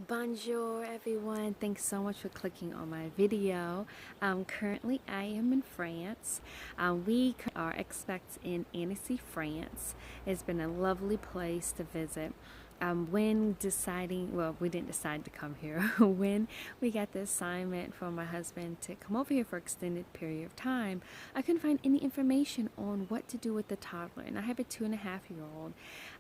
Bonjour everyone, thanks so much for clicking on my video. Currently I am in France. We are expats in Annecy, France. It's been a lovely place to visit. When deciding, well, we didn't decide to come here. When we got the assignment from my husband to come over here for an extended period of time, I couldn't find any information on what to do with the toddler, and I have a 2.5-year-old.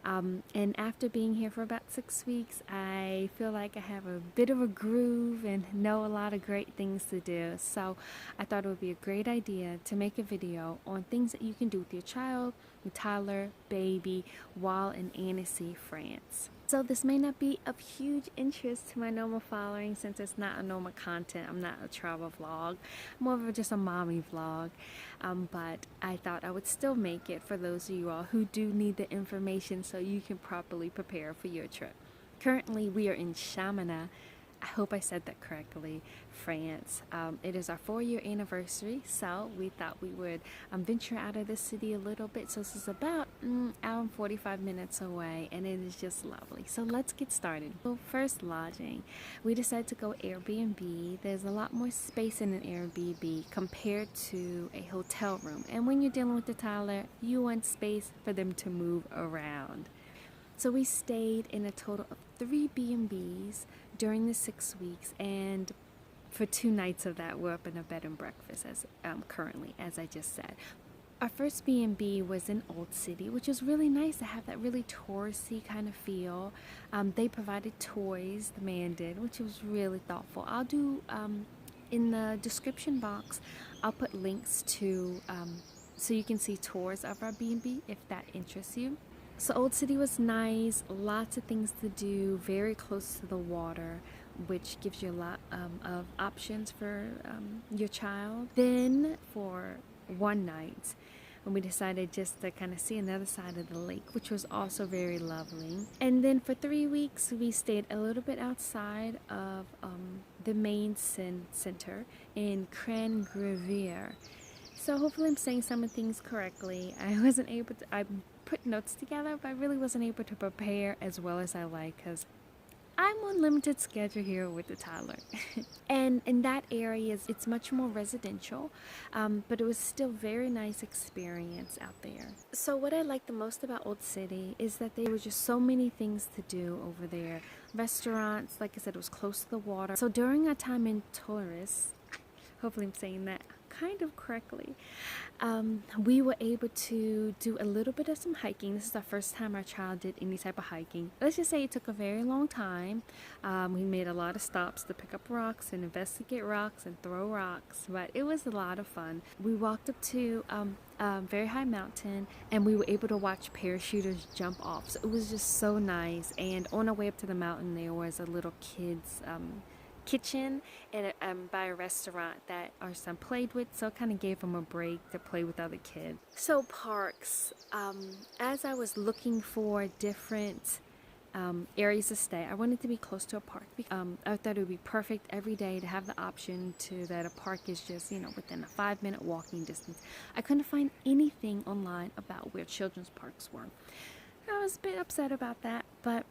And after being here for about 6 weeks, I feel like I have a bit of a groove and know a lot of great things to do. So I thought it would be a great idea to make a video on things that you can do with your child, your toddler, baby, while in Annecy, France. So this may not be of huge interest to my normal following since it's not a normal content. I'm not a travel vlog, more of just a mommy vlog. But I thought I would still make it for those of you all who do need the information so you can properly prepare for your trip. Currently we are in Chamonix. I hope I said that correctly, France. It is our 4-year anniversary, so we thought we would venture out of the city a little bit. So this is about an hour and 45 minutes away, and it is just lovely. So let's get started. So first, lodging. We decided to go Airbnb. There's a lot more space in an Airbnb compared to a hotel room. And when you're dealing with the toddler, you want space for them to move around. So we stayed in a total of 3 B&Bs during the 6 weeks, and for 2 nights of that we're up in a bed and breakfast as currently, as I just said. Our first B&B was in Old City, which was really nice to have that really touristy kind of feel. They provided toys, the man did, which was really thoughtful. I'll do, in the description box, I'll put links to, so you can see tours of our B&B if that interests you. So Old City was nice, lots of things to do, very close to the water, which gives you a lot of options for your child. Then for one night, when we decided just to kind of see another side of the lake, which was also very lovely. And then for 3 weeks, we stayed a little bit outside of the main center in Cran-Grevier. So hopefully I'm saying some of things correctly. I wasn't able to, I put notes together, but I really wasn't able to prepare as well as I like because I'm on limited schedule here with the toddler. And in that area, it's much more residential, but it was still very nice experience out there. So what I liked the most about Old City is that there were just so many things to do over there. Restaurants, like I said, it was close to the water. So during our time in Taurus, hopefully I'm saying that kind of correctly, we were able to do a little bit of some hiking. This is the first time our child did any type of hiking. Let's just say it took a very long time. We made a lot of stops to pick up rocks and investigate rocks and throw rocks, but it was a lot of fun. We walked up to a very high mountain and we were able to watch parachuters jump off. So it was just so nice. And on our way up to the mountain there was a little kids kitchen and by a restaurant that our son played with, so it kind of gave him a break to play with other kids. So parks, as I was looking for different areas to stay, I wanted to be close to a park. I thought it would be perfect every day to have the option to that a park is just, within a 5-minute walking distance. I couldn't find anything online about where children's parks were. I was a bit upset about that, but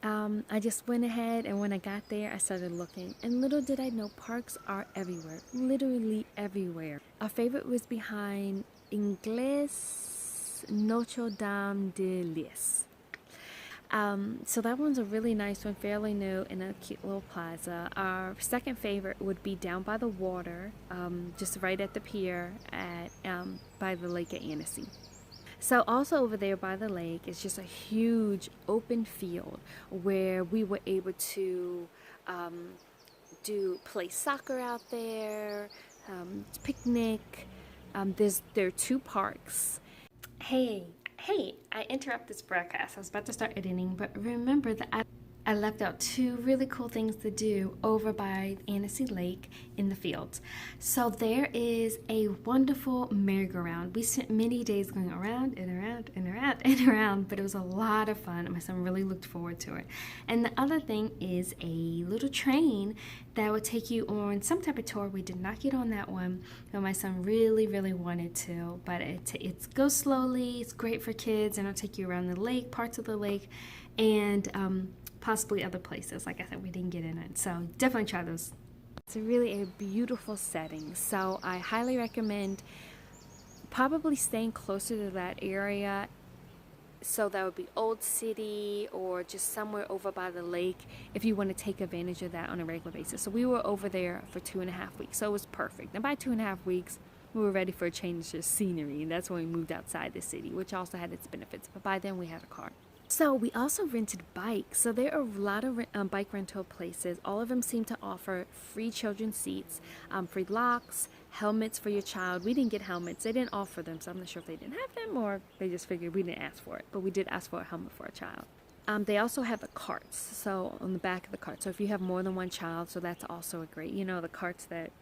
I just went ahead, and when I got there I started looking, and little did I know parks are everywhere, literally everywhere. Our favorite was behind Ingles Notre Dame de Lis. So that one's a really nice one, fairly new, in a cute little plaza. Our second favorite would be down by the water, just right at the pier at by the lake at Annecy. So also over there by the lake is just a huge open field where we were able to play soccer out there, picnic. There are 2 parks. Hey, I interrupt this broadcast. I was about to start editing, but remember that I left out 2 really cool things to do over by Annecy Lake in the fields. So there is a wonderful merry-go-round. We spent many days going around and around and around and around, but it was a lot of fun. My son really looked forward to it. And the other thing is a little train that would take you on some type of tour. We did not get on that one, but my son really, really wanted to. But it goes slowly. It's great for kids, and it'll take you around the lake, parts of the lake, and possibly other places. Like I said, we didn't get in it, so definitely try those. It's really a beautiful setting, so I highly recommend probably staying closer to that area. So that would be Old City or just somewhere over by the lake if you want to take advantage of that on a regular basis. So we were over there for 2.5 weeks, so it was perfect. And by 2.5 weeks, we were ready for a change of scenery, and that's when we moved outside the city, which also had its benefits. But by then, we had a car. So we also rented bikes. So there are a lot of bike rental places. All of them seem to offer free children's seats, free locks, helmets for your child. We didn't get helmets. They didn't offer them, so I'm not sure if they didn't have them or they just figured we didn't ask for it. But we did ask for a helmet for a child. They also have the carts, so on the back of the cart. So if you have more than one child, so that's also a great, the carts that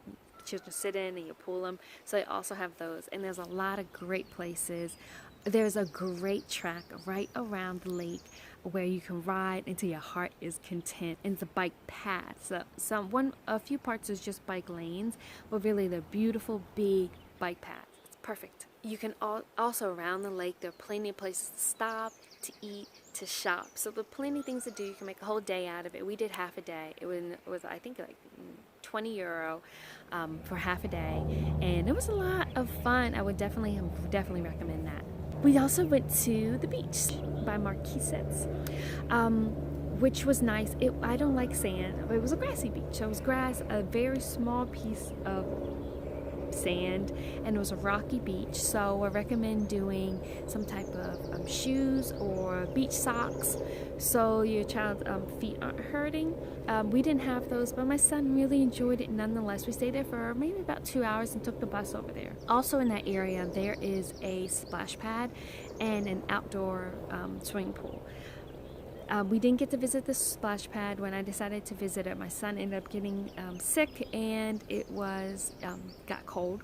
children sit in and you pull them. So they also have those. And there's a lot of great places. There's a great track right around the lake where you can ride until your heart is content. And it's a bike path. So a few parts is just bike lanes, but really they're beautiful big bike paths. It's perfect. You can also around the lake, there are plenty of places to stop, to eat, to shop. So there are plenty of things to do. You can make a whole day out of it. We did half a day. It was I think like €20 for half a day, and it was a lot of fun. I would definitely recommend that. We also went to the beach by Marquesas, which was nice. I don't like sand, but it was a grassy beach. So it was grass, a very small piece of sand, and it was a rocky beach. So I recommend doing some type of shoes or beach socks so your child's feet aren't hurting. We didn't have those, but my son really enjoyed it nonetheless. We stayed there for maybe about 2 hours and took the bus over there. Also in that area, there is a splash pad and an outdoor swimming pool. We didn't get to visit the splash pad. When I decided to visit it, my son ended up getting sick, and it got cold,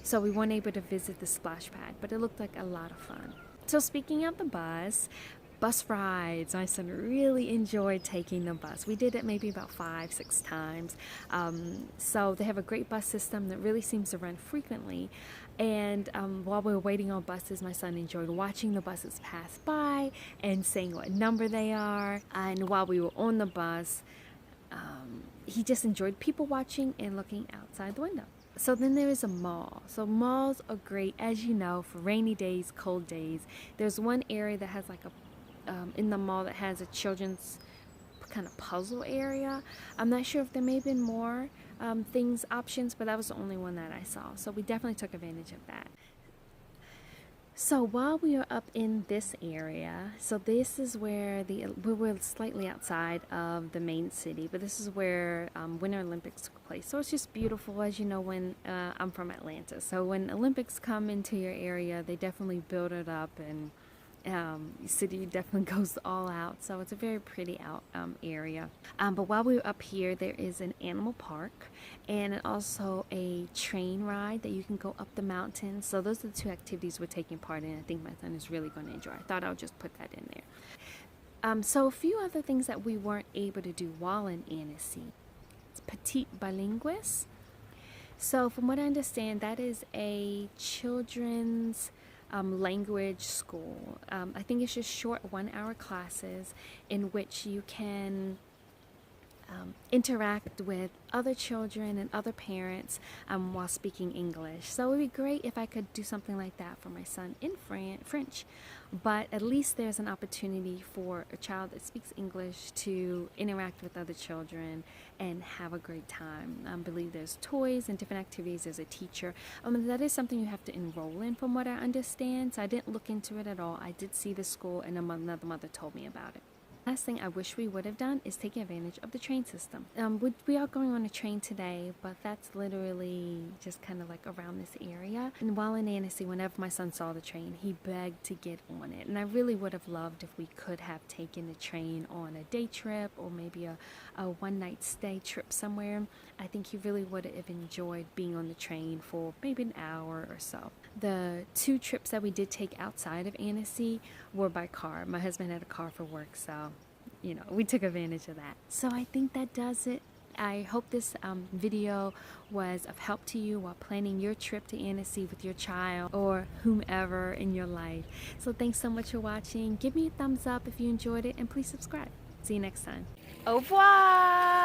so we weren't able to visit the splash pad, but it looked like a lot of fun. So speaking of the bus rides, my son really enjoyed taking the bus. We did it maybe about 5-6 times. So they have a great bus system that really seems to run frequently. And while we were waiting on buses, my son enjoyed watching the buses pass by and saying what number they are. And while we were on the bus, he just enjoyed people watching and looking outside the window. So then there is a mall. So malls are great, as you know, for rainy days, cold days. There's one area that has in the mall that has a children's kind of puzzle area. I'm not sure if there may have been more options, but that was the only one that I saw. So we definitely took advantage of that. So while we were up in this area, so this is where we were slightly outside of the main city, but this is where Winter Olympics took place. So it's just beautiful, as you know, when I'm from Atlanta. So when Olympics come into your area, they definitely build it up, and city definitely goes all out. So it's a very pretty out area. But while we were up here, there is an animal park and also a train ride that you can go up the mountain. So those are the two activities we're taking part in. I think my son is really going to enjoy. I thought I would just put that in there. So a few other things that we weren't able to do while in Annecy. It's Petite Bilingues. So from what I understand, that is a children's language school. I think it's just short 1-hour classes in which you can interact with other children and other parents while speaking English. So it would be great if I could do something like that for my son in French, but at least there's an opportunity for a child that speaks English to interact with other children and have a great time. I believe there's toys and different activities. There's a teacher. That is something you have to enroll in from what I understand, so I didn't look into it at all. I did see the school, and another mother told me about it. Last thing I wish we would have done is take advantage of the train system. We are going on a train today, but that's literally just kind of like around this area. And while in Annecy, whenever my son saw the train, he begged to get on it. And I really would have loved if we could have taken the train on a day trip or maybe a one-night stay trip somewhere. I think he really would have enjoyed being on the train for maybe an hour or so. The 2 trips that we did take outside of Annecy were by car. My husband had a car for work, so we took advantage of that. So I think that does it. I hope this video was of help to you while planning your trip to Annecy with your child or whomever in your life. So thanks so much for watching. Give me a thumbs up if you enjoyed it, and please subscribe. See you next time. Au revoir!